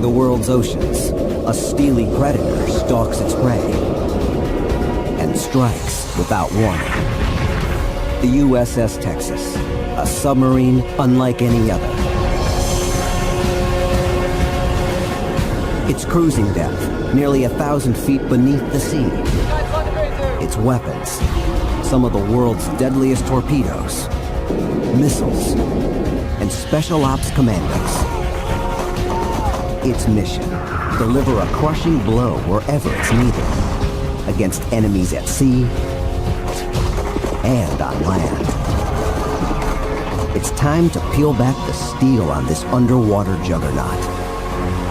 The world's oceans, a steely predator stalks its prey and strikes without warning. The USS Texas, a submarine unlike any other. Its cruising depth, nearly 1,000 feet beneath the sea. Its weapons, some of the world's deadliest torpedoes, missiles, and special ops commandos. Its mission, deliver a crushing blow wherever it's needed, against enemies at sea and on land. It's time to peel back the steel on this underwater juggernaut,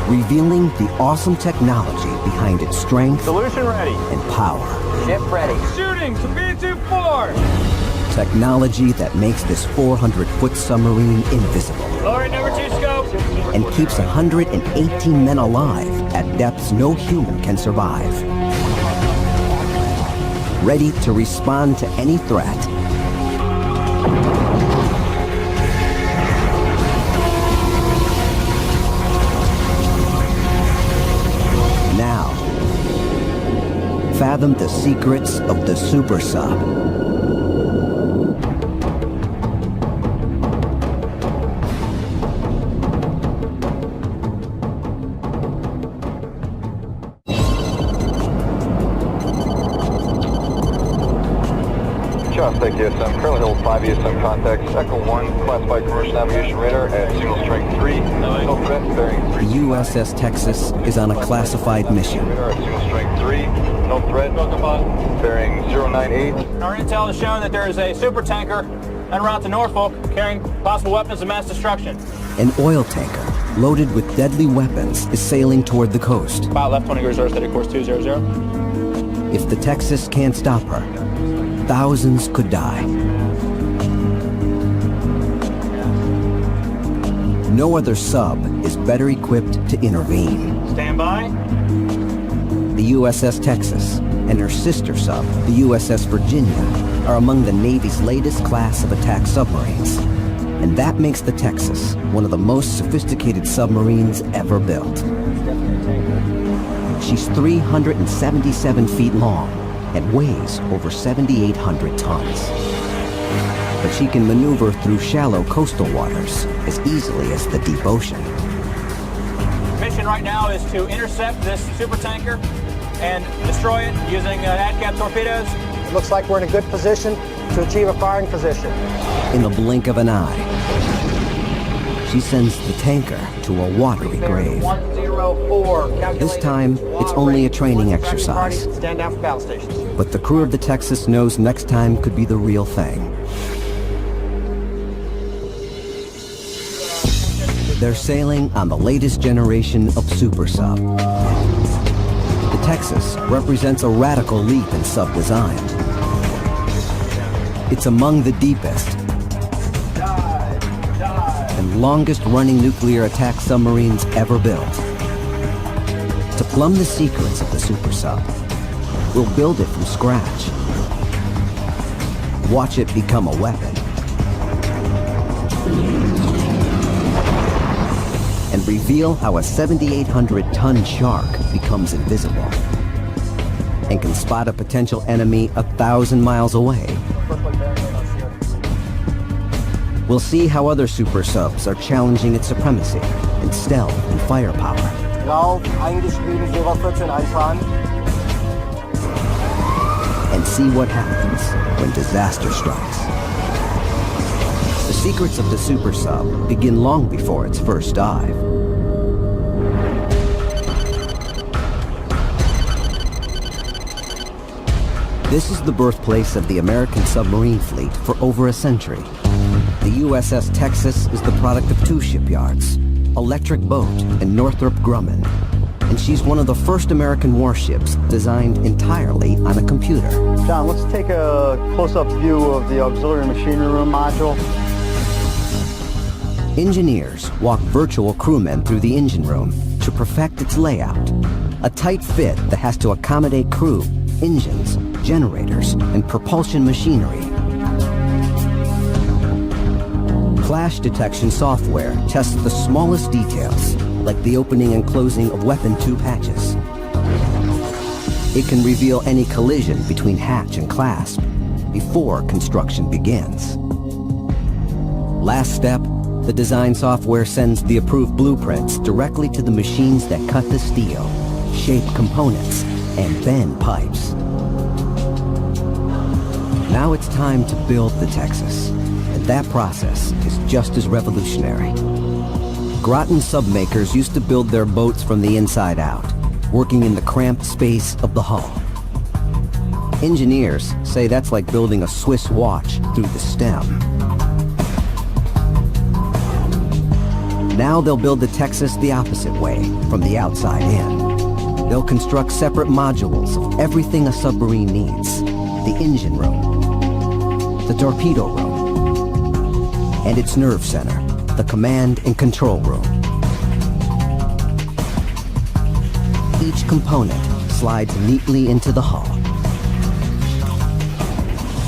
revealing the awesome technology behind its strength Solution ready. and power. Ship ready. Shooting to B-24. Technology that makes this 400-foot submarine invisible. All right, number 2 scope. And keeps 118 men alive at depths no human can survive. Ready to respond to any threat. Now, fathom the secrets of the Super Sub. Thank you, ESM. Currently hold 5 ESM contacts. Echo 1, classified commercial navigation radar at signal strength 3. No threat, bearing 3. The USS Texas is on a classified mission. Radar at signal strength 3. No threat, bearing 098. Our intel has shown that there is a super tanker en route to Norfolk carrying possible weapons of mass destruction. An oil tanker loaded with deadly weapons is sailing toward the coast. Pilot left 20 reserve, steady course 200. If the Texas can't stop her, thousands could die. No other sub is better equipped to intervene. Stand by. The USS Texas and her sister sub, the USS Virginia, are among the Navy's latest class of attack submarines. And that makes the Texas one of the most sophisticated submarines ever built. She's 377 feet long and weighs over 7,800 tons. But she can maneuver through shallow coastal waters as easily as the deep ocean. Mission right now is to intercept this super tanker and destroy it using ADCAP torpedoes. It looks like we're in a good position to achieve a firing position. In the blink of an eye, she sends the tanker to a watery grave. 104. This time, it's only a training exercise. Stand down for battle stations. But the crew of the Texas knows next time could be the real thing. They're sailing on the latest generation of Super Sub. The Texas represents a radical leap in sub design. It's among the deepest and longest-running nuclear attack submarines ever built. To plumb the secrets of the Super Sub, we'll build it from scratch. Watch it become a weapon. And reveal how a 7,800-ton shark becomes invisible and can spot a potential enemy 1,000 miles away. We'll see how other super subs are challenging its supremacy in stealth and firepower. Lauf, eingeschrieben, Silberpfütze einfahren. And see what happens when disaster strikes. The secrets of the Super Sub begin long before its first dive. This is the birthplace of the American submarine fleet for over a century. The USS Texas is the product of two shipyards, Electric Boat and Northrop Grumman. And she's one of the first American warships designed entirely on a computer. John, let's take a close-up view of the auxiliary machinery room module. Engineers walk virtual crewmen through the engine room to perfect its layout. A tight fit that has to accommodate crew, engines, generators, and propulsion machinery. Clash detection software tests the smallest details like the opening and closing of weapon tube hatches. It can reveal any collision between hatch and clasp before construction begins. Last step, the design software sends the approved blueprints directly to the machines that cut the steel, shape components, and bend pipes. Now it's time to build the Texas, and that process is just as revolutionary. Groton submakers used to build their boats from the inside out, working in the cramped space of the hull. Engineers say that's like building a Swiss watch through the stem. Now they'll build the Texas the opposite way, from the outside in. They'll construct separate modules of everything a submarine needs. The engine room, the torpedo room, and its nerve center, the command and control room. Each component slides neatly into the hull.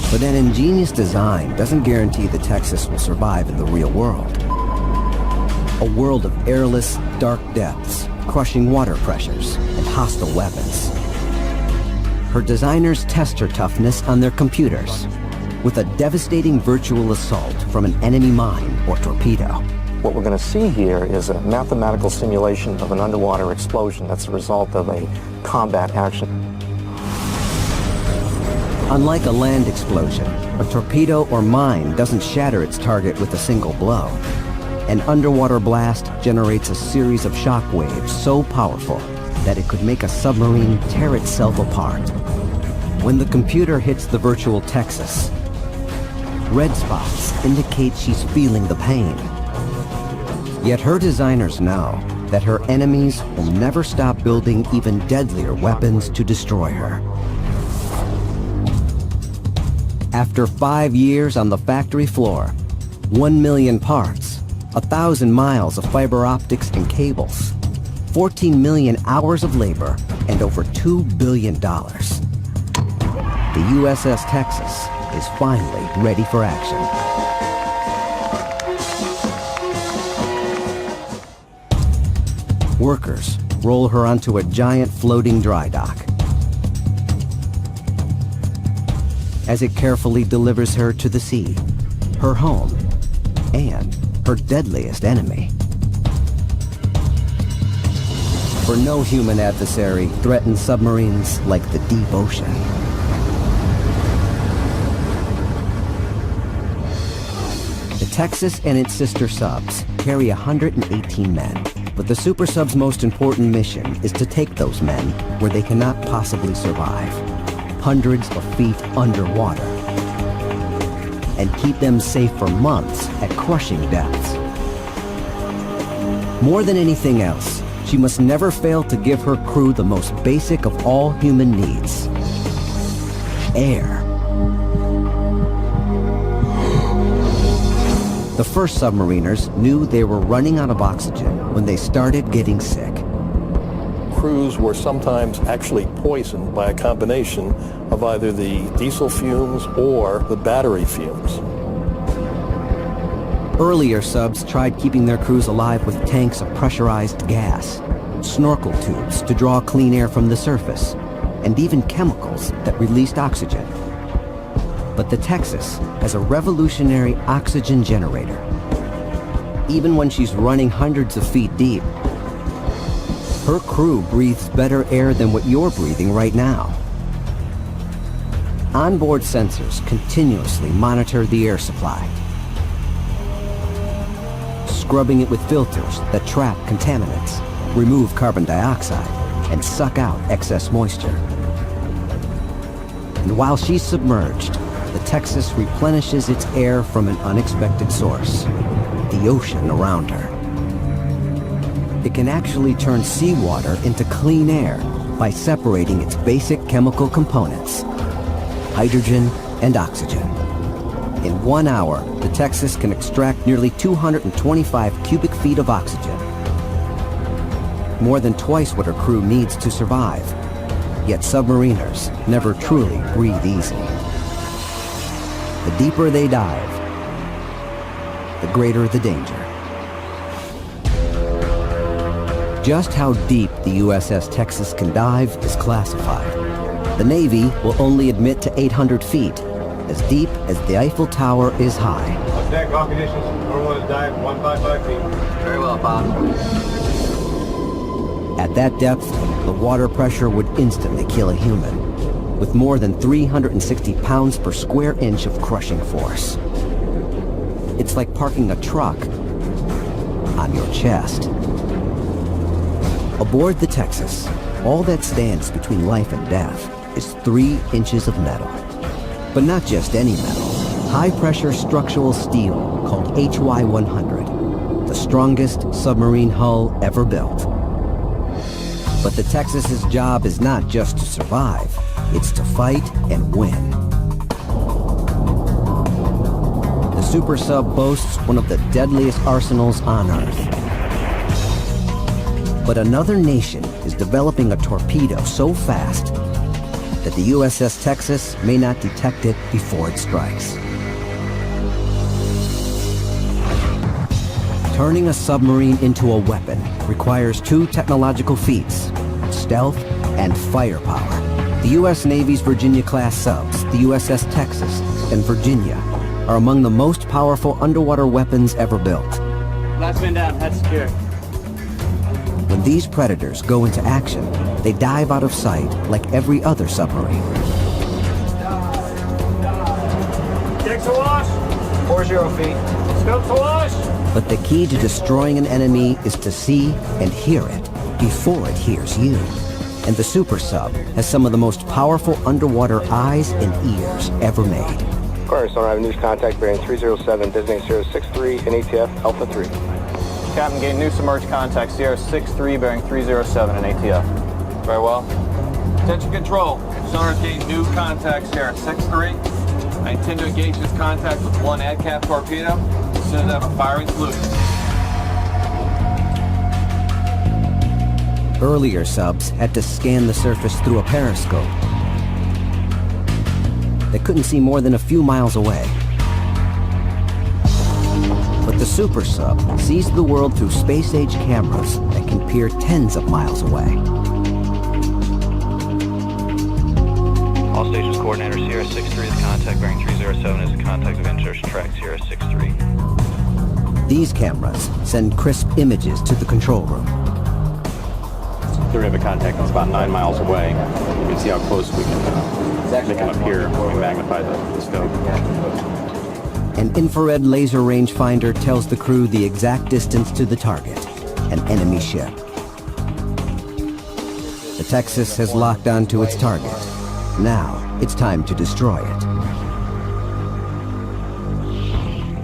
But an ingenious design doesn't guarantee the Texas will survive in the real world. A world of airless, dark depths, crushing water pressures, and hostile weapons. Her designers test her toughness on their computers with a devastating virtual assault from an enemy mine or torpedo. What we're going to see here is a mathematical simulation of an underwater explosion that's the result of a combat action. Unlike a land explosion, a torpedo or mine doesn't shatter its target with a single blow. An underwater blast generates a series of shock waves so powerful that it could make a submarine tear itself apart. When the computer hits the virtual Texas, red spots indicate she's feeling the pain. Yet her designers know that her enemies will never stop building even deadlier weapons to destroy her. After 5 years on the factory floor, 1 million parts, 1,000 miles of fiber optics and cables, 14 million hours of labor, and over $2 billion. The USS Texas is finally ready for action. Workers roll her onto a giant floating dry dock. As it carefully delivers her to the sea, her home, and her deadliest enemy. For no human adversary threatens submarines like the deep ocean. The Texas and its sister subs carry 118 men, but the super sub's most important mission is to take those men where they cannot possibly survive, hundreds of feet underwater, and keep them safe for months at crushing depths. More than anything else, she must never fail to give her crew the most basic of all human needs: air. The first submariners knew they were running out of oxygen when they started getting sick. Crews were sometimes actually poisoned by a combination of either the diesel fumes or the battery fumes. Earlier subs tried keeping their crews alive with tanks of pressurized gas, snorkel tubes to draw clean air from the surface, and even chemicals that released oxygen. But the Texas has a revolutionary oxygen generator. Even when she's running hundreds of feet deep, her crew breathes better air than what you're breathing right now. Onboard sensors continuously monitor the air supply, scrubbing it with filters that trap contaminants, remove carbon dioxide, and suck out excess moisture. And while she's submerged, the Texas replenishes its air from an unexpected source: the ocean around her. It can actually turn seawater into clean air by separating its basic chemical components, hydrogen and oxygen. In 1 hour, the Texas can extract nearly 225 cubic feet of oxygen, more than twice what her crew needs to survive. Yet submariners never truly breathe easy. The deeper they dive, the greater the danger. Just how deep the USS Texas can dive is classified. The Navy will only admit to 800 feet, as deep as the Eiffel Tower is high. Deck, all conditions. Number 1 dive, 155 feet. Very well, Bob. At that depth, the water pressure would instantly kill a human, with more than 360 pounds per square inch of crushing force. It's like parking a truck on your chest. Aboard the Texas, all that stands between life and death is 3 inches of metal. But not just any metal. High-pressure structural steel called HY-100, the strongest submarine hull ever built. But the Texas's job is not just to survive, it's to fight and win. The Super Sub boasts one of the deadliest arsenals on Earth. But another nation is developing a torpedo so fast that the USS Texas may not detect it before it strikes. Turning a submarine into a weapon requires 2 technological feats: stealth and firepower. The U.S. Navy's Virginia-class subs, the USS Texas and Virginia, are among the most powerful underwater weapons ever built. Last man down, head secure. When these predators go into action, they dive out of sight like every other submarine. Decks awash. 40 feet. Scopes awash. But the key to destroying an enemy is to see and hear it before it hears you. And the Super Sub has some of the most powerful underwater eyes and ears ever made. Inquiry, Sonar News contact bearing 307, designating 063 in ATF, Alpha 3. Captain, gain new submerged contact, Sierra 63 bearing 307 in ATF. Very well. Attention control. Sonar's gained new contact, Sierra 63. I intend to engage this contact with 1 ADCAP torpedo as soon as I have a firing solution. Earlier subs had to scan the surface through a periscope. They couldn't see more than a few miles away. But the Super Sub sees the world through space-age cameras that can peer tens of miles away. All stations coordinator, Sierra 63 is contact bearing 307 is the contact of interest track Sierra 63. These cameras send crisp images to the control room. We have a contact that's about 9 miles away. You can see how close we can make them appear when we magnify the scope. An infrared laser rangefinder tells the crew the exact distance to the target, an enemy ship. The Texas has locked onto its target. Now, it's time to destroy it.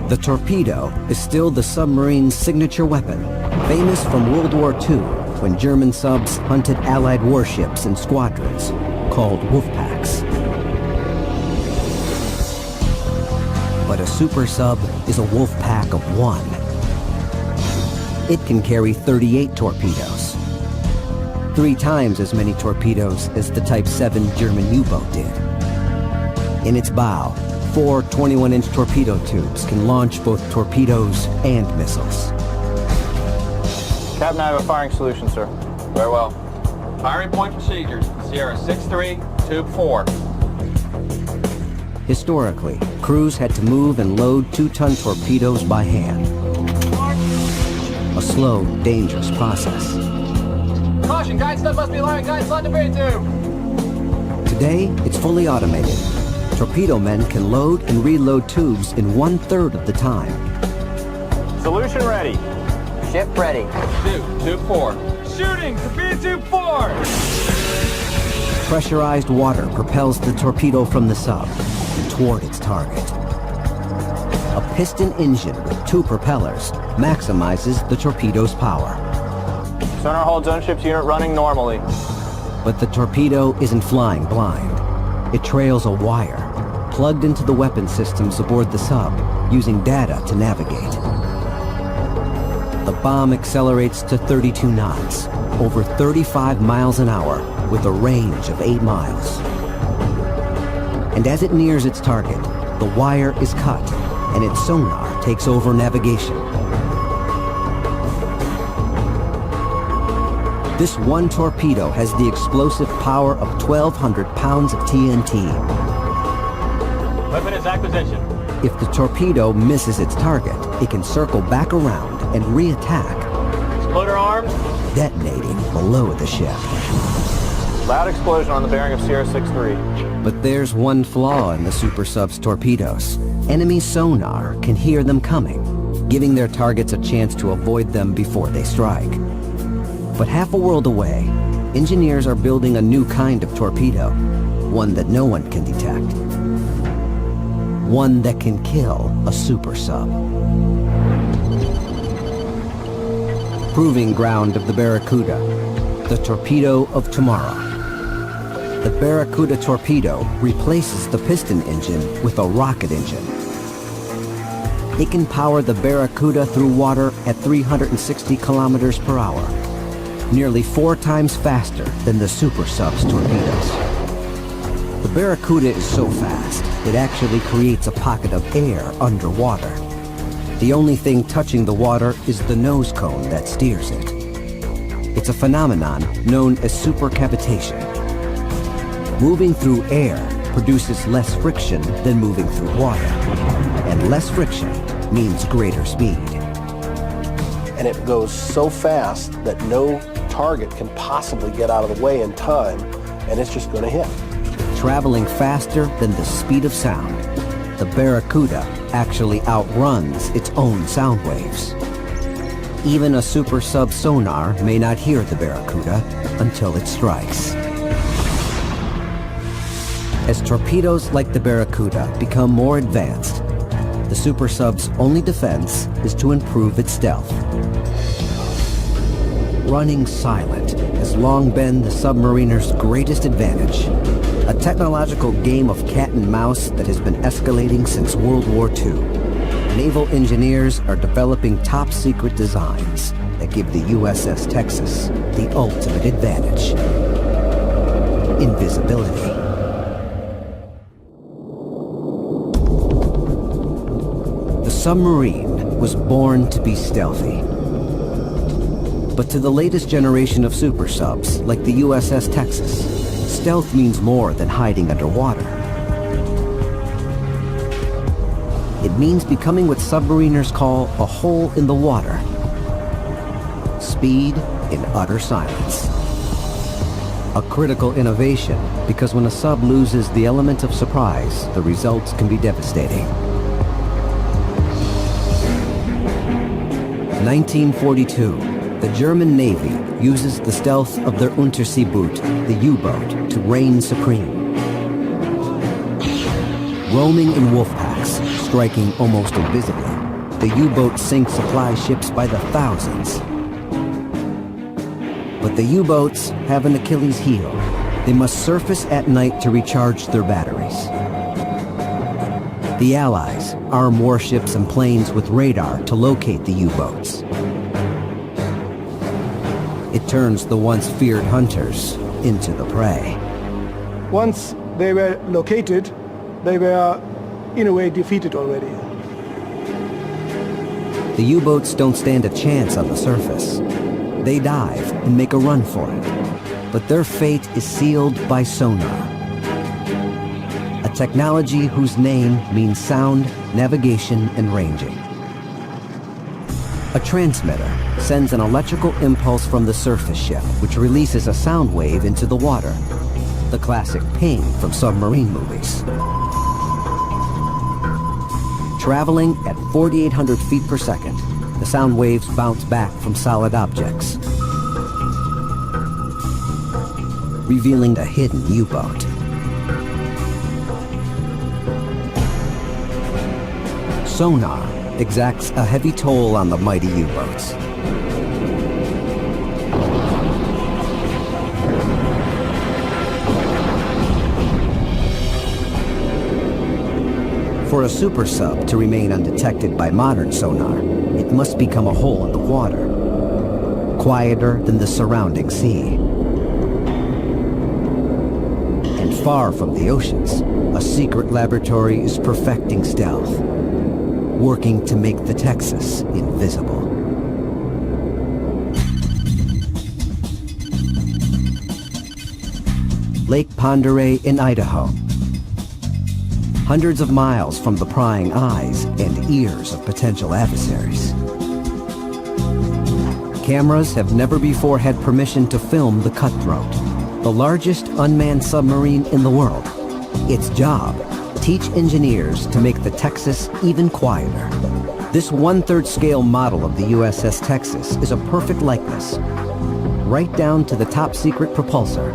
The torpedo is still the submarine's signature weapon, famous from World War II, when German subs hunted Allied warships in squadrons, called wolf packs. But a Super Sub is a wolf pack of 1. It can carry 38 torpedoes, 3 times as many torpedoes as the Type 7 German U-boat did. In its bow, 4 21-inch torpedo tubes can launch both torpedoes and missiles. Captain, I have a firing solution, sir. Very well. Firing point procedures, Sierra 63, tube 4. Historically, crews had to move and load 2-ton torpedoes by hand. A slow, dangerous process. Caution, guide stud must be allowing guide slot to bay tube. Today, it's fully automated. Torpedo men can load and reload tubes in 1/3 of the time. Solution ready. Ship ready. Tube 4. Shooting to be tube 4. Pressurized water propels the torpedo from the sub toward its target. A piston engine with 2 propellers maximizes the torpedo's power. Sonar holds on ship's unit running normally. But the torpedo isn't flying blind. It trails a wire, plugged into the weapon systems aboard the sub, using data to navigate. The bomb accelerates to 32 knots, over 35 miles an hour, with a range of 8 miles. And as it nears its target, the wire is cut, and its sonar takes over navigation. This one torpedo has the explosive power of 1,200 pounds of TNT. Weapon is acquisition. If the torpedo misses its target, it can circle back around and re-attack, Exploder arms. detonating below the ship. Loud explosion on the bearing of Sierra 6-3. But there's one flaw in the Super Sub's torpedoes. Enemy sonar can hear them coming, giving their targets a chance to avoid them before they strike. But half a world away, engineers are building a new kind of torpedo, one that no one can detect. One that can kill a super sub. Proving ground of the Barracuda, the torpedo of tomorrow. The Barracuda torpedo replaces the piston engine with a rocket engine. It can power the Barracuda through water at 360 kilometers per hour, nearly 4 times faster than the Super Sub's torpedoes. The Barracuda is so fast, it actually creates a pocket of air underwater. The only thing touching the water is the nose cone that steers it. It's a phenomenon known as supercavitation. Moving through air produces less friction than moving through water, and less friction means greater speed. And it goes so fast that no target can possibly get out of the way in time, and it's just going to hit. Traveling faster than the speed of sound, the Barracuda actually outruns its own sound waves. Even a super sub sonar may not hear the Barracuda until it strikes. As torpedoes like the Barracuda become more advanced, the super sub's only defense is to improve its stealth. Running silent has long been the submariner's greatest advantage, a technological game of cat and mouse that has been escalating since World War II. Naval engineers are developing top-secret designs that give the USS Texas the ultimate advantage: invisibility. The submarine was born to be stealthy. But to the latest generation of super subs, like the USS Texas, stealth means more than hiding underwater. It means becoming what submariners call a hole in the water. Speed in utter silence. A critical innovation, because when a sub loses the element of surprise, the results can be devastating. 1942. The German Navy uses the stealth of their Unterseeboot, the U-boat, to reign supreme. Roaming in wolf packs, striking almost invisibly, the U-boat sinks supply ships by the thousands. But the U-boats have an Achilles heel. They must surface at night to recharge their batteries. The Allies arm warships and planes with radar to locate the U-boats. It turns the once feared hunters into the prey. Once they were located, they were, in a way, defeated already. The U-boats don't stand a chance on the surface. They dive and make a run for it. But their fate is sealed by sonar. A technology whose name means sound, navigation, and ranging. A transmitter sends an electrical impulse from the surface ship, which releases a sound wave into the water. The classic ping from submarine movies. Traveling at 4,800 feet per second, the sound waves bounce back from solid objects, revealing a hidden U-boat. Sonar exacts a heavy toll on the mighty U-boats. For a super sub to remain undetected by modern sonar, it must become a hole in the water, quieter than the surrounding sea. And far from the oceans, a secret laboratory is perfecting stealth, working to make the Texas invisible. Lake Pend Oreille in Idaho. Hundreds of miles from the prying eyes and ears of potential adversaries. Cameras have never before had permission to film the Cutthroat, the largest unmanned submarine in the world. Its job, teach engineers to make the Texas even quieter. This 1/3 scale model of the USS Texas is a perfect likeness, right down to the top secret propulsor,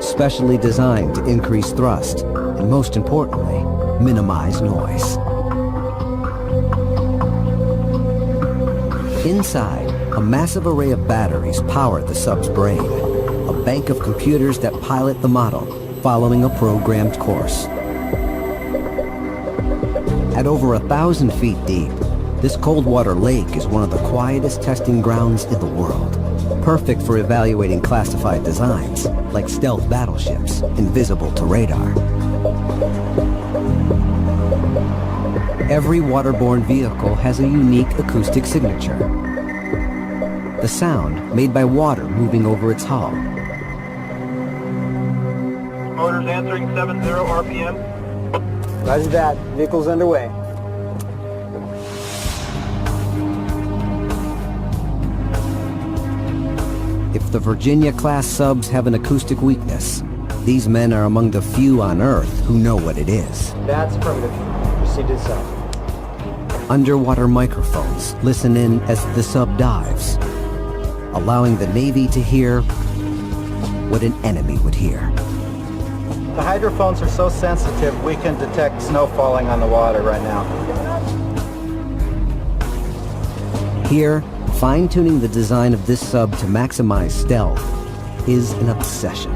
specially designed to increase thrust and, most importantly, minimize noise. Inside, a massive array of batteries power the sub's brain, a bank of computers that pilot the model following a programmed course. At over 1,000 feet deep, this cold water lake is one of the quietest testing grounds in the world, perfect for evaluating classified designs like stealth battleships invisible to radar. Every waterborne vehicle has a unique acoustic signature. The sound made by water moving over its hull. Motors answering 70 RPM. Roger that. Vehicle's underway. If the Virginia-class subs have an acoustic weakness, these men are among the few on Earth who know what it is. That's affirmative. Proceed to the south. Underwater microphones listen in as the sub dives, allowing the Navy to hear what an enemy would hear. The hydrophones are so sensitive, we can detect snow falling on the water right now. Here, fine-tuning the design of this sub to maximize stealth is an obsession.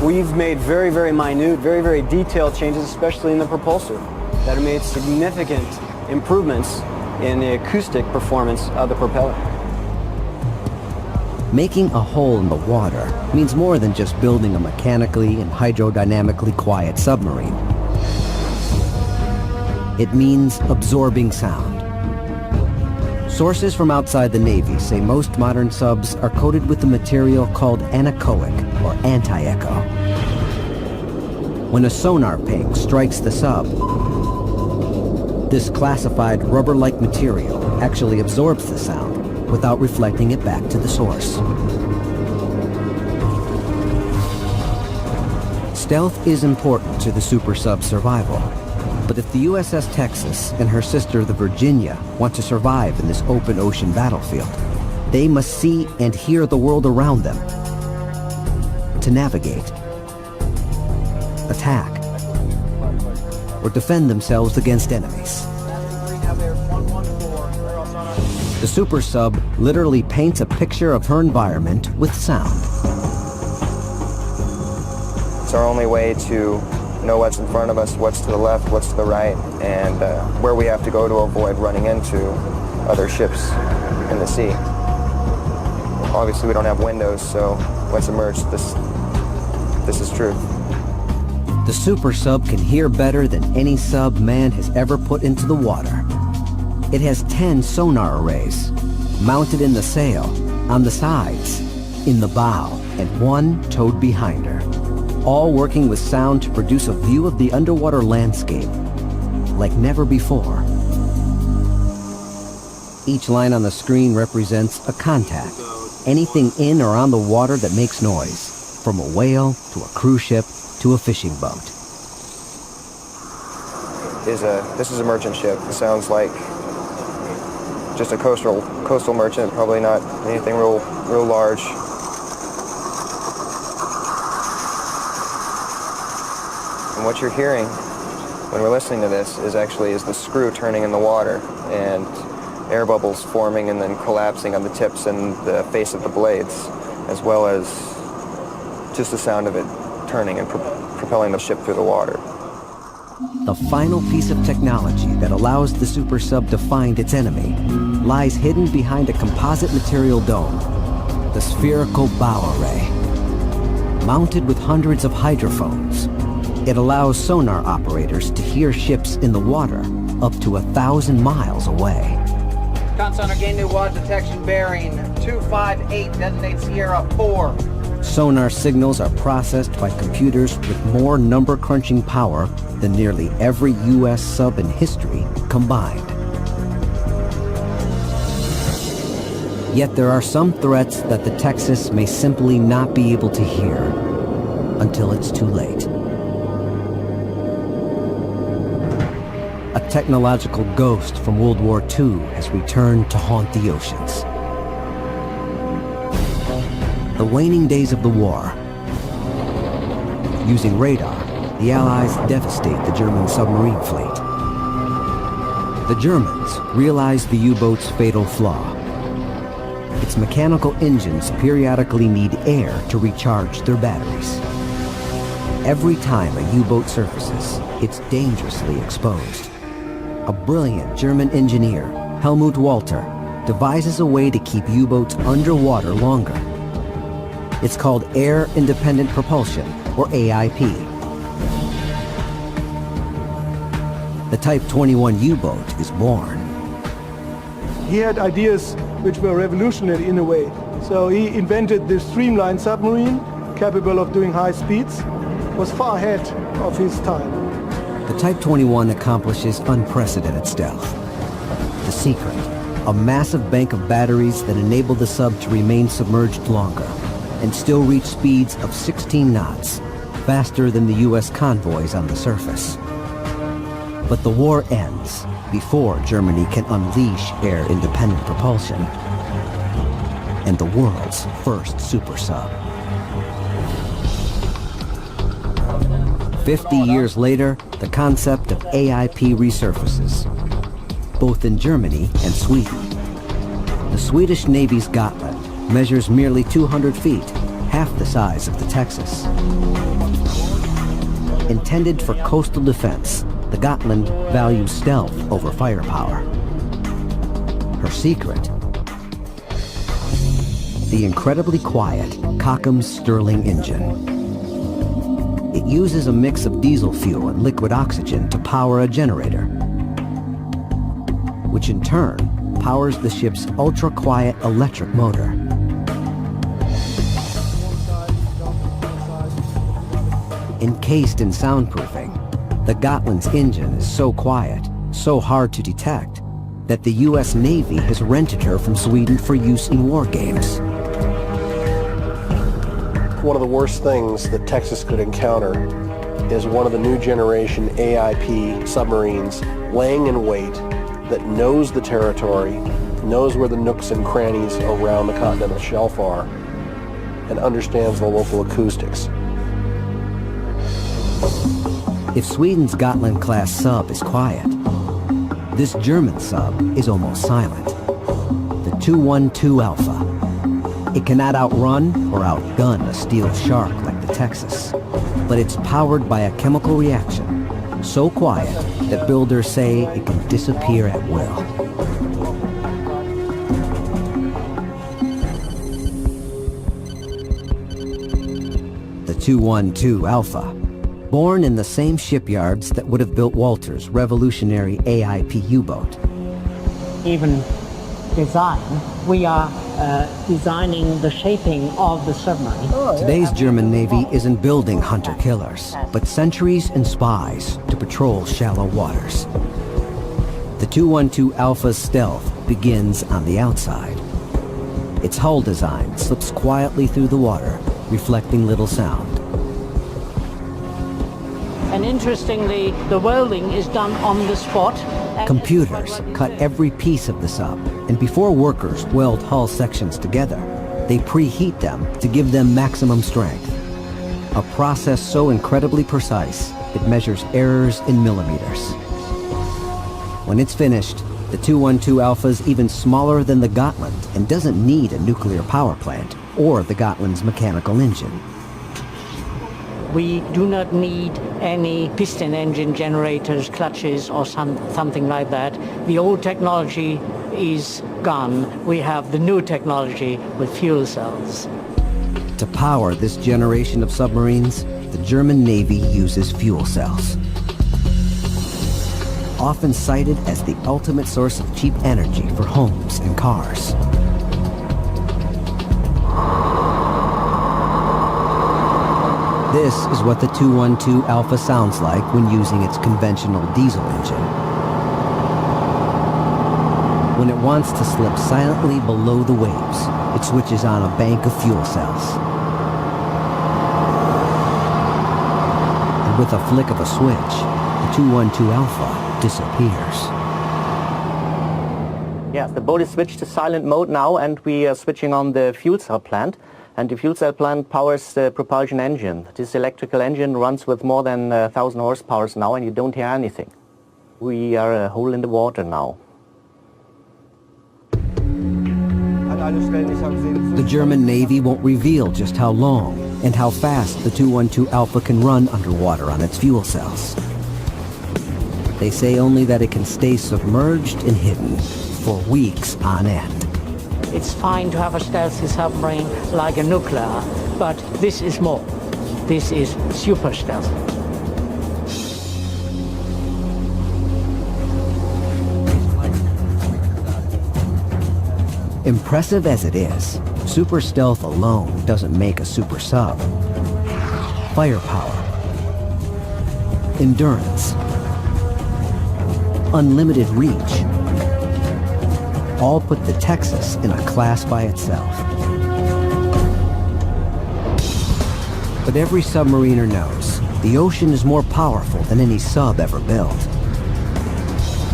We've made very, very minute, very, very detailed changes, especially in the propulsor, that have made significant improvements in the acoustic performance of the propeller. Making a hole in the water means more than just building a mechanically and hydrodynamically quiet submarine. It means absorbing sound. Sources from outside the Navy say most modern subs are coated with a material called anechoic or anti-echo. When a sonar ping strikes the sub, this classified rubber-like material actually absorbs the sound without reflecting it back to the source. Stealth is important to the super sub's survival, but if the USS Texas and her sister the Virginia want to survive in this open ocean battlefield, they must see and hear the world around them to navigate, attack, or defend themselves against enemies. The super sub literally paints a picture of her environment with sound. It's our only way to know what's in front of us, what's to the left, what's to the right, and where we have to go to avoid running into other ships in the sea. Obviously we don't have windows, so when submerged, this is true. The super sub can hear better than any sub man has ever put into the water. It has 10 sonar arrays, mounted in the sail, on the sides, in the bow, and one towed behind her, all working with sound to produce a view of the underwater landscape like never before. Each line on the screen represents a contact, anything in or on the water that makes noise, from a whale to a cruise ship to a fishing boat. This is a merchant ship. It sounds like just a coastal merchant, probably not anything real large. And what you're hearing when we're listening to this is the screw turning in the water and air bubbles forming and then collapsing on the tips and the face of the blades, as well as just the sound of it turning and propelling the ship through the water. The final piece of technology that allows the super sub to find its enemy lies hidden behind a composite material dome, the spherical bow array. Mounted with hundreds of hydrophones, it allows sonar operators to hear ships in the water up to 1,000 miles away. Sonar gain new water detection bearing 258, designate Sierra 4. Sonar signals are processed by computers with more number-crunching power than nearly every U.S. sub in history combined. Yet there are some threats that the Texas may simply not be able to hear until it's too late. A technological ghost from World War II has returned to haunt the oceans. The waning days of the war. Using radar, the Allies devastate the German submarine fleet. The Germans realize the U-boat's fatal flaw. Its mechanical engines periodically need air to recharge their batteries. Every time a U-boat surfaces, it's dangerously exposed. A brilliant German engineer, Helmut Walter, devises a way to keep U-boats underwater longer. It's called Air Independent Propulsion, or AIP. The Type 21 U-boat is born. He had ideas which were revolutionary in a way. So he invented this streamlined submarine, capable of doing high speeds, was far ahead of his time. The Type 21 accomplishes unprecedented stealth. The secret, a massive bank of batteries that enable the sub to remain submerged longer and still reach speeds of 16 knots, faster than the U.S. convoys on the surface. But the war ends before Germany can unleash air-independent propulsion and the world's first super sub. 50 years later, the concept of AIP resurfaces, both in Germany and Sweden. The Swedish Navy's Gotland measures merely 200 feet, half the size of the Texas. Intended for coastal defense, the Gotland values stealth over firepower. Her secret? The incredibly quiet Kockums Stirling engine. It uses a mix of diesel fuel and liquid oxygen to power a generator, which in turn powers the ship's ultra-quiet electric motor. Encased in soundproofing, the Gotland's engine is so quiet, so hard to detect, that the U.S. Navy has rented her from Sweden for use in war games. One of the worst things that Texas could encounter is one of the new generation AIP submarines laying in wait that knows the territory, knows where the nooks and crannies around the continental shelf are, and understands the local acoustics. If Sweden's Gotland-class sub is quiet, this German sub is almost silent. The 212 Alpha. It cannot outrun or outgun a steel shark like the Texas, but it's powered by a chemical reaction so quiet that builders say it can disappear at will. The 212 Alpha, born in the same shipyards that would have built Walter's revolutionary AIP U-boat. Even design, we are designing the shaping of the submarine. Today's German Navy isn't building hunter-killers, but sentries and spies to patrol shallow waters. The 212 Alpha's stealth begins on the outside. Its hull design slips quietly through the water, reflecting little sound. And interestingly, the welding is done on the spot. Computers cut every piece of the sub, and before workers weld hull sections together, they preheat them to give them maximum strength. A process so incredibly precise, it measures errors in millimeters. When it's finished, the 212 Alpha's even smaller than the Gotland and doesn't need a nuclear power plant or the Gotland's mechanical engine. We do not need any piston engine generators, clutches, or something like that. The old technology is gone. We have the new technology with fuel cells. To power this generation of submarines, the German Navy uses fuel cells. Often cited as the ultimate source of cheap energy for homes and cars. This is what the 212 Alpha sounds like when using its conventional diesel engine. When it wants to slip silently below the waves, it switches on a bank of fuel cells. And with a flick of a switch, the 212 Alpha disappears. Yes, the boat is switched to silent mode now, and we are switching on the fuel cell plant. And the fuel cell plant powers the propulsion engine. This electrical engine runs with more than 1,000 horsepower now, and you don't hear anything. We are a hole in the water now. The German Navy won't reveal just how long and how fast the 212 Alpha can run underwater on its fuel cells. They say only that it can stay submerged and hidden for weeks on end. It's fine to have a stealthy submarine like a nuclear, but this is more. This is super stealthy. Impressive as it is, super stealth alone doesn't make a super sub. Firepower, endurance, unlimited reach, all put the Texas in a class by itself. But every submariner knows the ocean is more powerful than any sub ever built.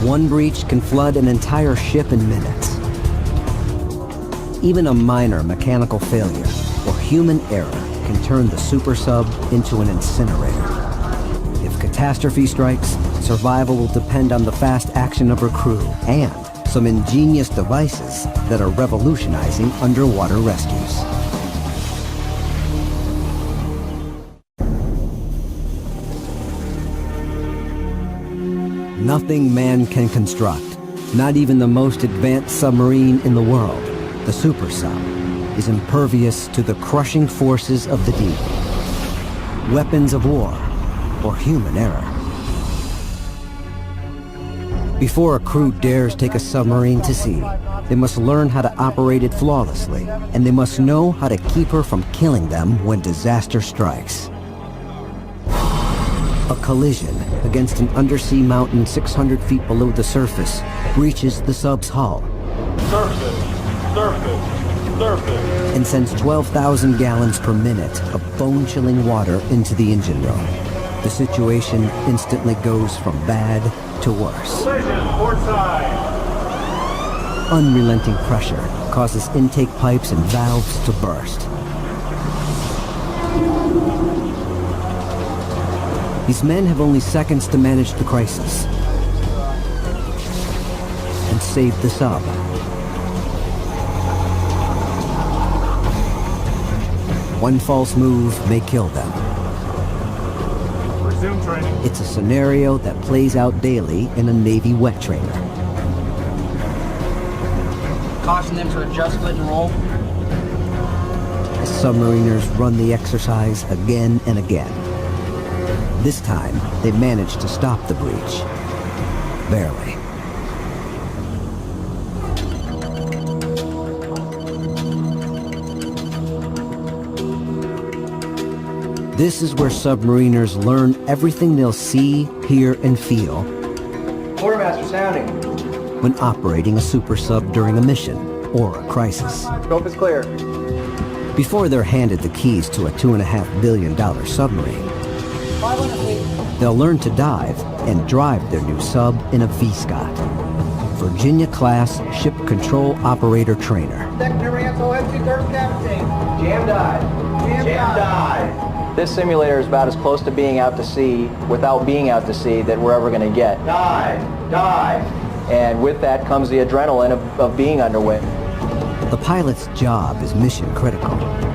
One breach can flood an entire ship in minutes. Even a minor mechanical failure or human error can turn the super sub into an incinerator. If catastrophe strikes, survival will depend on the fast action of her crew and some ingenious devices that are revolutionizing underwater rescues. Nothing man can construct, not even the most advanced submarine in the world, the super sub, is impervious to the crushing forces of the deep, weapons of war, or human error. Before a crew dares take a submarine to sea, they must learn how to operate it flawlessly, and they must know how to keep her from killing them when disaster strikes. A collision against an undersea mountain 600 feet below the surface breaches the sub's hull. Surface, and sends 12,000 gallons per minute of bone-chilling water into the engine room. The situation instantly goes from bad to worse. Unrelenting pressure causes intake pipes and valves to burst. These men have only seconds to manage the crisis and save the sub. One false move may kill them. Resume training. It's a scenario that plays out daily in a Navy wet trainer. Caution them to adjust, foot, and roll. As submariners run the exercise again and again. This time, they managed to stop the breach. Barely. This is where submariners learn everything they'll see, hear, and feel Quartermaster sounding. when operating a super sub during a mission or a crisis. Scope is clear. Before they're handed the keys to a $2.5 billion submarine, they'll learn to dive and drive their new sub in a VSCOT, Virginia-class Ship Control Operator Trainer. Secondary ansel head 2/3 captain. Jam dive. Jam dive. This simulator is about as close to being out to sea without being out to sea that we're ever going to get. Dive. Dive. And with that comes the adrenaline of being underway. The pilot's job is mission critical,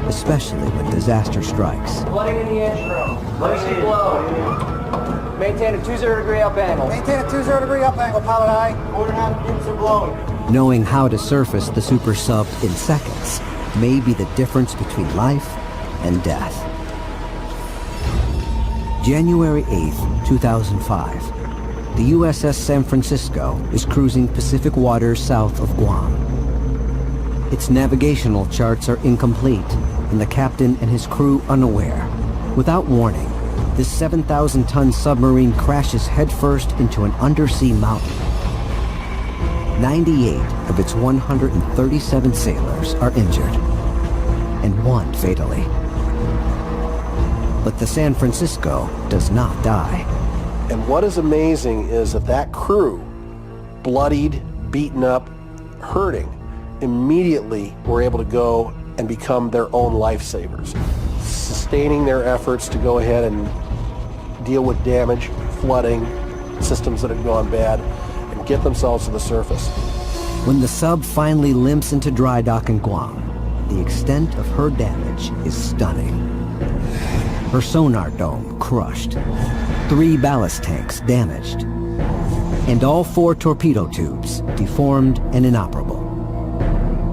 especially when disaster strikes. Flooding in the engine room. Let me see blow. Maintain a 20-degree up angle. Maintain a 20-degree up angle, pilot eye. 4.5 units are blowing. Knowing how to surface the super sub in seconds may be the difference between life and death. January 8th, 2005. The USS San Francisco is cruising Pacific waters south of Guam. Its navigational charts are incomplete, and the captain and his crew unaware. Without warning, this 7,000-ton submarine crashes headfirst into an undersea mountain. 98 of its 137 sailors are injured, and one fatally. But the San Francisco does not die. And what is amazing is that that crew, bloodied, beaten up, hurting, immediately were able to go and become their own lifesavers, sustaining their efforts to go ahead and deal with damage, flooding, systems that had gone bad, and get themselves to the surface. When the sub finally limps into dry dock in Guam, the extent of her damage is stunning. Her sonar dome crushed, 3 ballast tanks damaged, and all 4 torpedo tubes deformed and inoperable.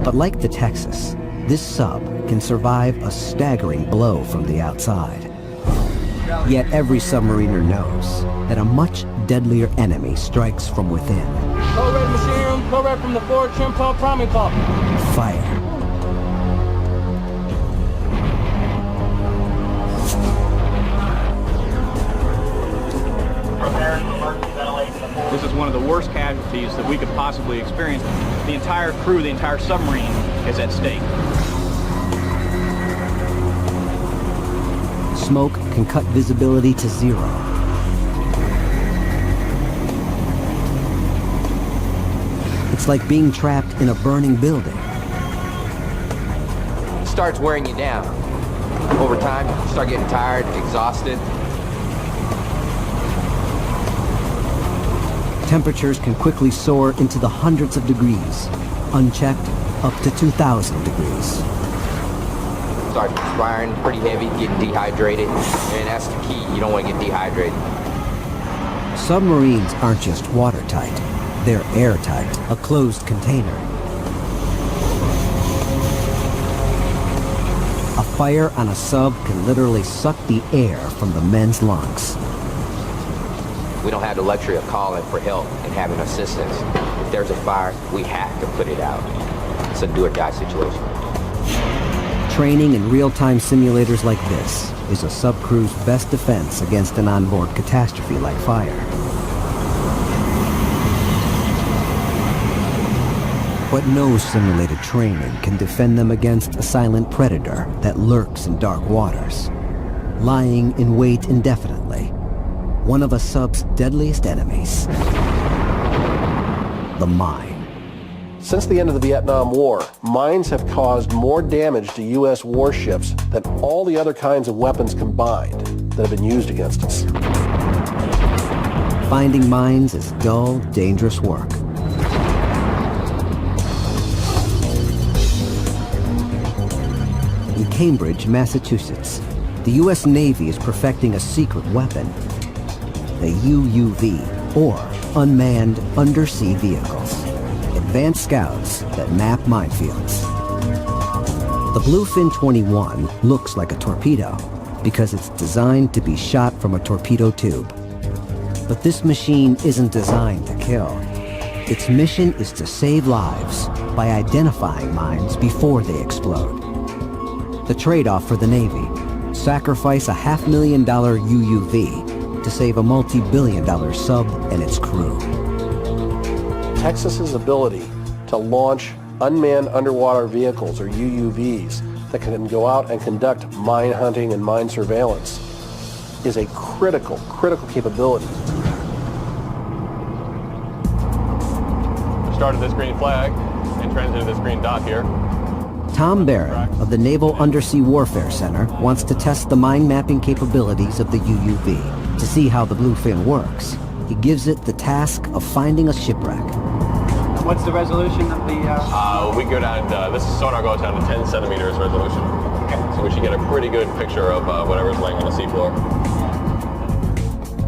But like the Texas, this sub can survive a staggering blow from the outside. Yet every submariner knows that a much deadlier enemy strikes from within. Code red machine room, code red from the forward trim pump, priming pump. Fire. This is one of the worst casualties that we could possibly experience. The entire crew, the entire submarine is at stake. Smoke can cut visibility to 0. It's like being trapped in a burning building. It starts wearing you down. Over time, you start getting tired, exhausted. Temperatures can quickly soar into the hundreds of degrees, unchecked up to 2,000 degrees. Start perspiring pretty heavy, getting dehydrated, and that's the key. You don't want to get dehydrated. Submarines aren't just watertight, they're airtight, a closed container. A fire on a sub can literally suck the air from the men's lungs. We don't have the luxury of calling for help and having assistance. If there's a fire, we have to put it out. It's a do-or-die situation. Training in real-time simulators like this is a sub-crew's best defense against an onboard catastrophe like fire. But no simulated training can defend them against a silent predator that lurks in dark waters, lying in wait indefinitely. One of a sub's deadliest enemies, the mine. Since the end of the Vietnam War, mines have caused more damage to U.S. warships than all the other kinds of weapons combined that have been used against us. Finding mines is dull, dangerous work. In Cambridge, Massachusetts, the U.S. Navy is perfecting a secret weapon, the UUV, or Unmanned Undersea Vehicles, advanced scouts that map minefields. The Bluefin 21 looks like a torpedo because it's designed to be shot from a torpedo tube. But this machine isn't designed to kill. Its mission is to save lives by identifying mines before they explode. The trade-off for the Navy, sacrifice a $500,000 UUV to save a multi-billion-dollar sub and its crew. Texas's ability to launch unmanned underwater vehicles, or UUVs, that can go out and conduct mine hunting and mine surveillance is a critical capability. Started this green flag and transited this green dot here. Tom Barron of the Naval Undersea Warfare Center wants to test the mine mapping capabilities of the UUV to see how the Bluefin works. He gives it the task of finding a shipwreck. What's the resolution of the... We go down, this sonar goes down to 10 centimeters resolution. Okay. So we should get a pretty good picture of whatever's laying on the seafloor.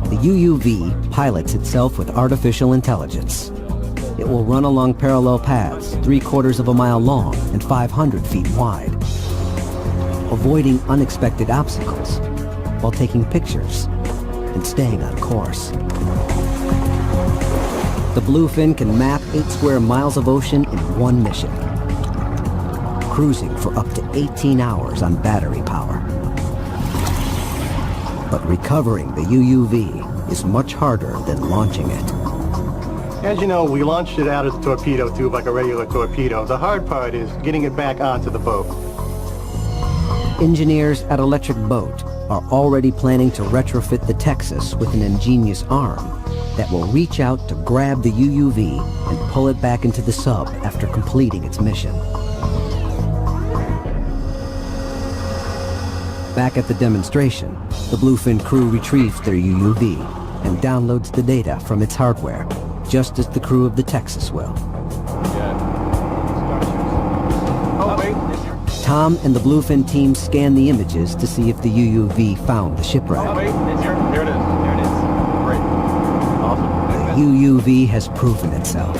The UUV pilots itself with artificial intelligence. It will run along parallel paths 3/4 of a mile long and 500 feet wide, avoiding unexpected obstacles while taking pictures and staying on course. The Bluefin can map 8 square miles of ocean in one mission, cruising for up to 18 hours on battery power. But recovering the UUV is much harder than launching it. As you know, we launched it out of the torpedo tube like a regular torpedo. The hard part is getting it back onto the boat. Engineers at Electric Boat are already planning to retrofit the Texas with an ingenious arm that will reach out to grab the UUV and pull it back into the sub after completing its mission. Back at the demonstration, the Bluefin crew retrieves their UUV and downloads the data from its hardware, just as the crew of the Texas will. Tom and the Bluefin team scan the images to see if the UUV found the shipwreck. There it is. There it is. Great. Awesome. The UUV has proven itself,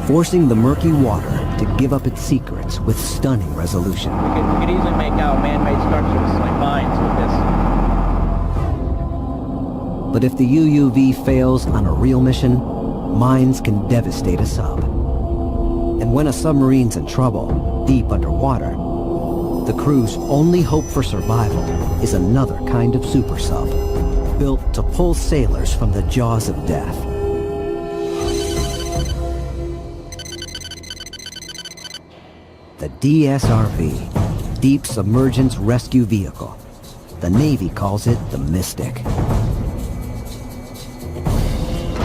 forcing the murky water to give up its secrets with stunning resolution. You could easily make out man-made structures like mines with this. But if the UUV fails on a real mission, mines can devastate a sub. And when a submarine's in trouble, deep underwater, the crew's only hope for survival is another kind of super sub, built to pull sailors from the jaws of death. The DSRV, Deep Submergence Rescue Vehicle. The Navy calls it the Mystic.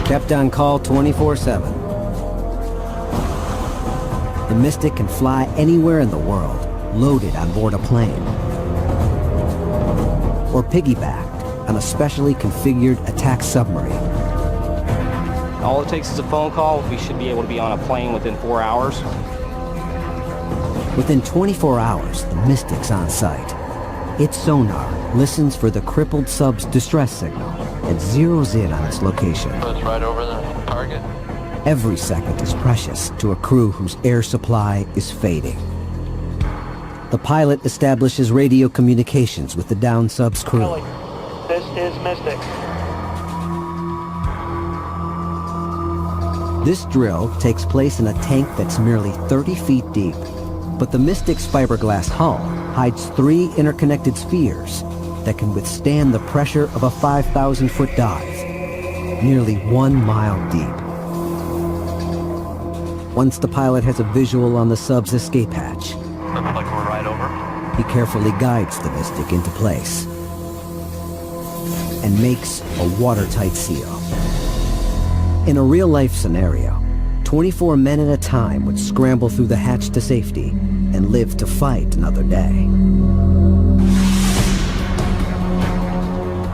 Kept on call 24/7. The Mystic can fly anywhere in the world, loaded on board a plane, or piggybacked on a specially configured attack submarine. All it takes is a phone call. We should be able to be on a plane within 4 hours. Within 24 hours, the Mystic's on site. Its sonar listens for the crippled sub's distress signal and zeroes in on its location. It's right over the target. Every second is precious to a crew whose air supply is fading. The pilot establishes radio communications with the down sub's crew. This is Mystic. This drill takes place in a tank that's merely 30 feet deep. But the Mystic's fiberglass hull hides 3 interconnected spheres that can withstand the pressure of a 5,000-foot dive, nearly 1 mile deep. Once the pilot has a visual on the sub's escape hatch, Looks like we're right over. he carefully guides the Mystic into place and makes a watertight seal. In a real-life scenario, 24 men at a time would scramble through the hatch to safety and live to fight another day.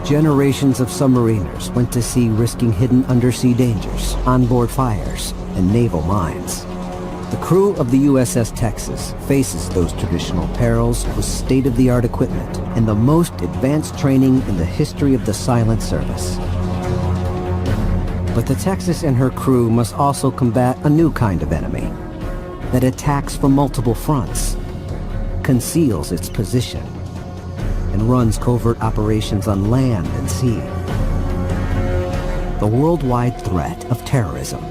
Generations of submariners went to sea risking hidden undersea dangers, onboard fires, and naval mines. The crew of the USS Texas faces those traditional perils with state-of-the-art equipment and the most advanced training in the history of the silent service. But the Texas and her crew must also combat a new kind of enemy that attacks from multiple fronts, conceals its position, and runs covert operations on land and sea. The worldwide threat of terrorism.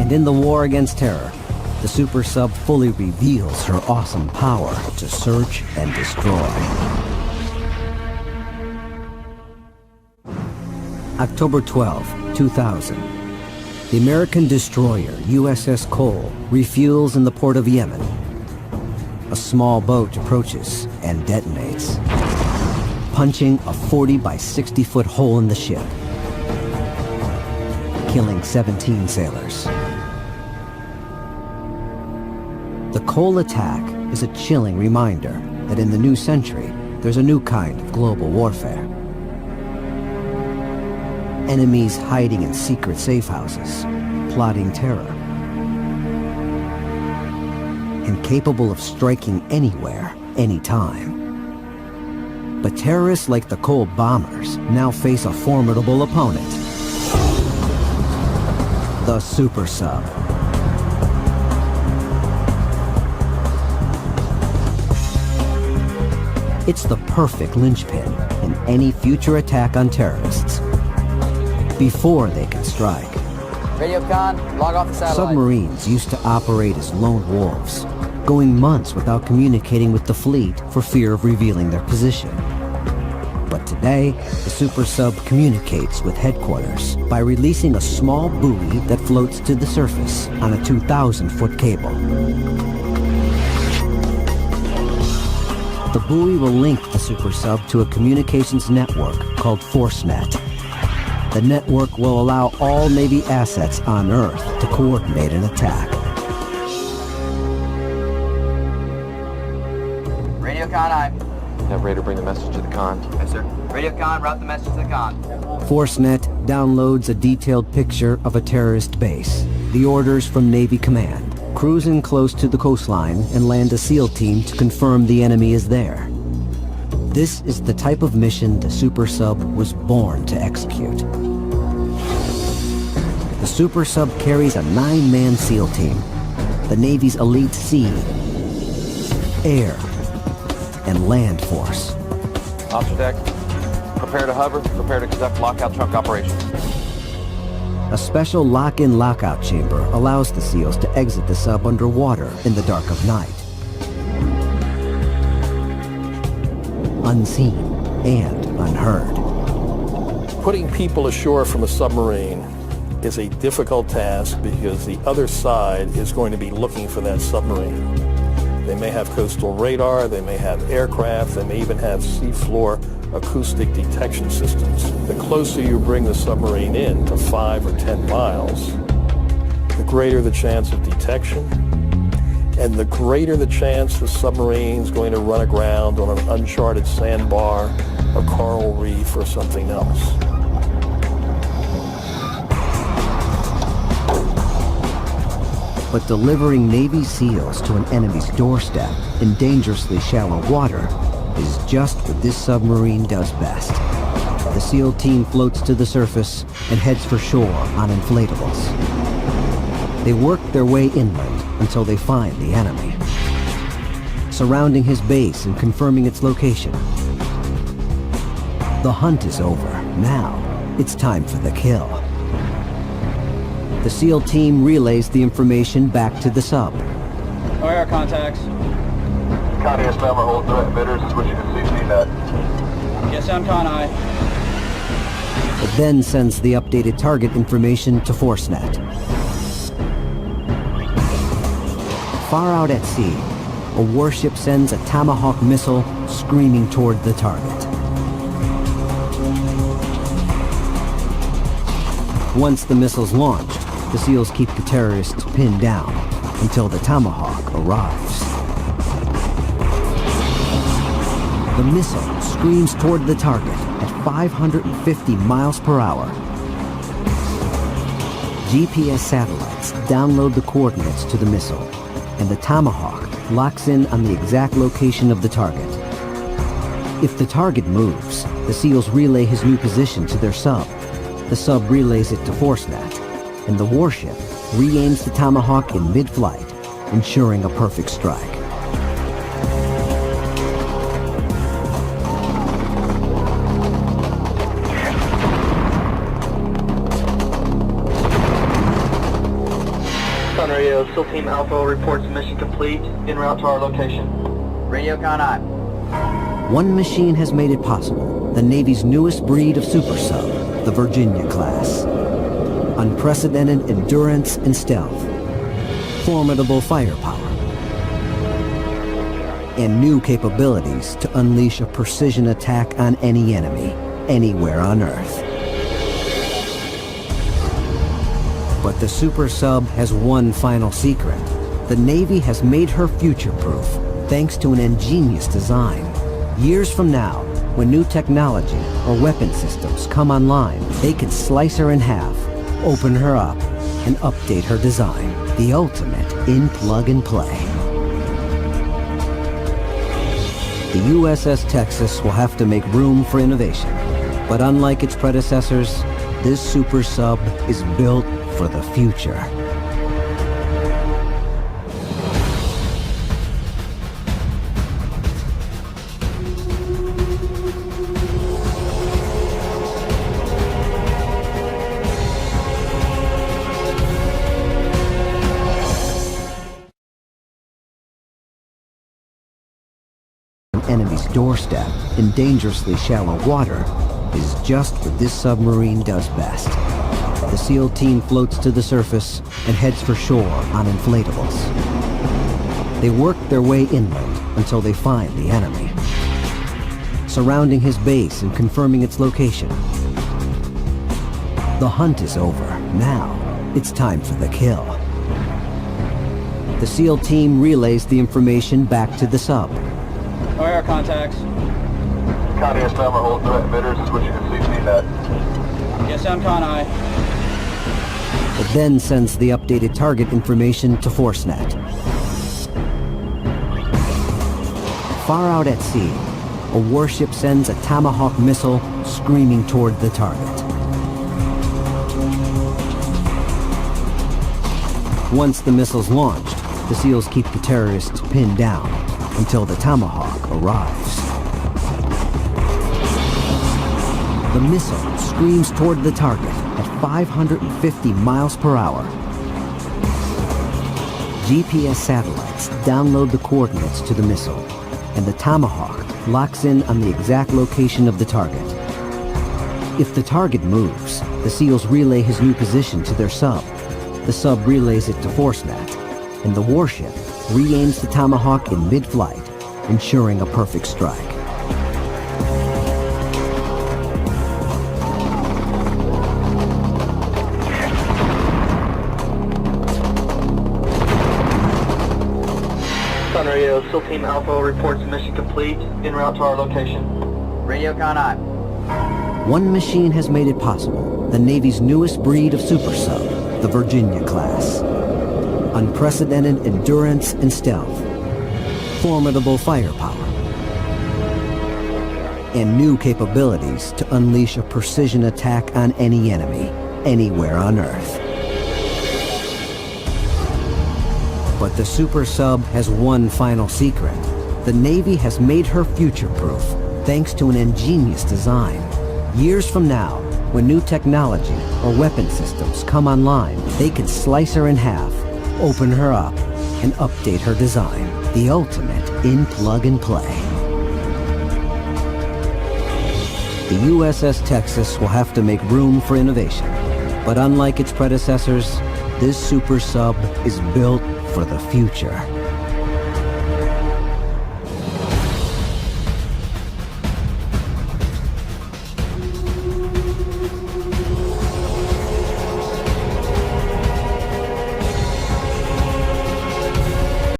And in the war against terror, the super sub fully reveals her awesome power to search and destroy. October 12, 2000. The American destroyer USS Cole refuels in the port of Yemen. A small boat approaches and detonates, punching a 40 by 60 foot hole in the ship, killing 17 sailors. The Cole attack is a chilling reminder that in the new century, there's a new kind of global warfare. Enemies hiding in secret safe houses, plotting terror, and capable of striking anywhere, anytime. But terrorists like the Cole bombers now face a formidable opponent, the super sub. It's the perfect linchpin in any future attack on terrorists, before they can strike. Radiocon, log off the satellite. Submarines used to operate as lone wolves, going months without communicating with the fleet for fear of revealing their position. But today, the super sub communicates with headquarters by releasing a small buoy that floats to the surface on a 2,000-foot cable. The buoy will link the super sub to a communications network called ForceNet. The network will allow all Navy assets on Earth to coordinate an attack. Radio con, aye. Have Raider bring the message to the con. Yes, sir. Radio con, route the message to the con. ForceNet downloads a detailed picture of a terrorist base. The orders from Navy Command. Cruise in close to the coastline and land a SEAL team to confirm the enemy is there. This is the type of mission the super sub was born to execute. The super sub carries a 9-man SEAL team, the Navy's elite sea, air, and land force. Officer deck, prepare to hover, prepare to conduct lockout trunk operations. A special lock-in lockout chamber allows the SEALs to exit the sub underwater in the dark of night. Unseen and unheard. Putting people ashore from a submarine is a difficult task because the other side is going to be looking for that submarine. They may have coastal radar, they may have aircraft, they may even have seafloor acoustic detection systems. The closer you bring the submarine in to 5 or 10 miles, the greater the chance of detection, and the greater the chance the submarine's going to run aground on an uncharted sandbar, a coral reef, or something else. But delivering Navy SEALs to an enemy's doorstep in dangerously shallow water is just what this submarine does best. The SEAL team floats to the surface and heads for shore on inflatables. They work their way inland until they find the enemy, surrounding his base and confirming its location. The hunt is over. Now, it's time for the kill. The SEAL team relays the information back to the sub. OR contacts. Con ESM are hold threat emitters, switching to CCNet. Yes, I'm con eye. It then sends the updated target information to ForceNet. Far out at sea, a warship sends a Tomahawk missile screaming toward the target. Once the missile's launched, the SEALs keep the terrorists pinned down until the Tomahawk arrives. The missile screams toward the target at 550 miles per hour. GPS satellites download the coordinates to the missile, and the Tomahawk locks in on the exact location of the target. If the target moves, the SEALs relay his new position to their sub. The sub relays it to ForceNet, and the warship re-aims the Tomahawk in mid-flight, ensuring a perfect strike. Sun Radio, SEAL Team Alpha reports mission complete, en route to our location. Radio con eye. One machine has made it possible, the Navy's newest breed of super sub, the Virginia class. Unprecedented endurance and stealth, formidable firepower, and new capabilities to unleash a precision attack on any enemy, anywhere on Earth. But the super sub has one final secret. The Navy has made her future-proof, thanks to an ingenious design. Years from now, when new technology or weapon systems come online, they can slice her in half, open her up, and update her design. The ultimate in plug and play. The USS Texas will have to make room for innovation. But unlike its predecessors, this super sub is built for the future. Enemy's doorstep in dangerously shallow water is just what this submarine does best. The SEAL team floats to the surface and heads for shore on inflatables. They work their way inland until they find the enemy. Surrounding his base and confirming its location. The hunt is over. Now, it's time for the kill. The SEAL team relays the information back to the sub. All air contacts. Connie SM, our whole threat emitters is switching to CCNet. Yes, I'm Connie. It then sends the updated target information to ForceNet. Far out at sea, a warship sends a Tomahawk missile screaming toward the target. Once the missile's launched, the SEALs keep the terrorists pinned down until the Tomahawk arrives. The missile screams toward the target at 550 miles per hour. GPS satellites download the coordinates to the missile, and the Tomahawk locks in on the exact location of the target. If the target moves, the SEALs relay his new position to their sub. The sub relays it to ForceNet, and the warship re-aims the Tomahawk in mid-flight, ensuring a perfect strike. Sun Radio, SEAL Team Alpha reports mission complete, en route to our location. Radio Connie. One machine has made it possible, the Navy's newest breed of super sub, the Virginia class. Unprecedented endurance and stealth, formidable firepower, and new capabilities to unleash a precision attack on any enemy, anywhere on Earth. But the super sub has one final secret. The Navy has made her future-proof, thanks to an ingenious design. Years from now, when new technology or weapon systems come online, they can slice her in half, open her up, and update her design. The ultimate in plug and play. The USS Texas will have to make room for innovation. But unlike its predecessors, this super sub is built for the future.